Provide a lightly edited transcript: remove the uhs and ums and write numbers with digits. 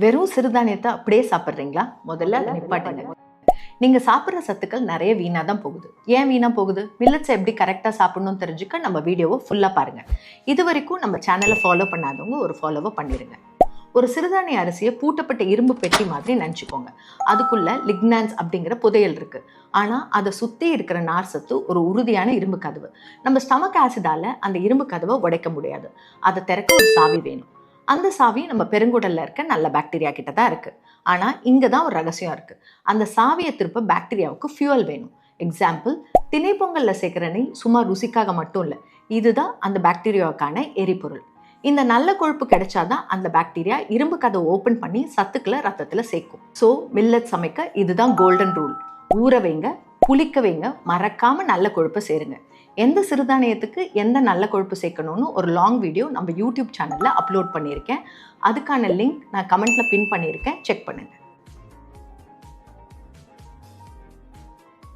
வெறும் சிறுதானியத்தை அப்படியே சாப்பிட்றீங்களா? முதல்ல அதை நிப்பாட்டுங்க. நீங்க சாப்பிட்ற சத்துக்கள் நிறைய வீணா தான் போகுது. ஏன் வீணா போகுது? மில்லட்ஸை எப்படி கரெக்டாக சாப்பிடணும்னு தெரிஞ்சுக்க நம்ம வீடியோவை ஃபுல்லாக பாருங்க. இது வரைக்கும் நம்ம சேனலை ஃபாலோ பண்ணாதவங்க ஒரு ஃபாலோவை பண்ணிடுங்க. ஒரு சிறுதானிய அரிசியை பூட்டப்பட்ட இரும்பு பெட்டி மாதிரி நினச்சிக்கோங்க. அதுக்குள்ள லிக்னான்ஸ் அப்படிங்கிற புதையல் இருக்கு. ஆனால் அதை சுற்றி இருக்கிற நார் சத்து ஒரு உறுதியான இரும்பு கதவு. நம்ம ஸ்டமக் ஆசிடால அந்த இரும்பு கதவை உடைக்க முடியாது. அதை திறக்க ஒரு சாவி வேணும். அந்த சாவி நம்ம பெருங்குடல்ல இருக்க நல்ல பாக்டீரியா கிட்ட தான் இருக்கு. ஆனா இங்க தான் ஒரு ரகசியம் இருக்கு. அந்த சாவியை திருப்ப பாக்டீரியாவுக்கு ஃபியூவல் வேணும். எக்ஸாம்பிள், திணை பொங்கல்ல சேர்க்கிற நெய் சும்மா ருசிக்காக மட்டும் இல்லை, இதுதான் அந்த பாக்டீரியாவுக்கான எரிபொருள். இந்த நல்ல கொழுப்பு கிடைச்சாதான் அந்த பாக்டீரியா இரும்பு கதை ஓபன் பண்ணி சத்துக்களை ரத்தத்துல சேர்க்கும். ஸோ மில்லட் சமைக்க இதுதான் கோல்டன் ரூல். ஊற வைங்க, புளிக்க வைங்க, மறக்காம நல்ல கொழுப்பை சேருங்க. எந்த சிறுதானியத்துக்கு எந்த நல்ல கொழுப்பு சேர்க்கணும்னு ஒரு லாங் வீடியோ நம்ம யூடியூப் சேனலில் அப்லோட் பண்ணியிருக்கேன். அதுக்கான லிங்க் நான் கமெண்ட்ல பின் பண்ணியிருக்கேன், செக் பண்ணுங்க.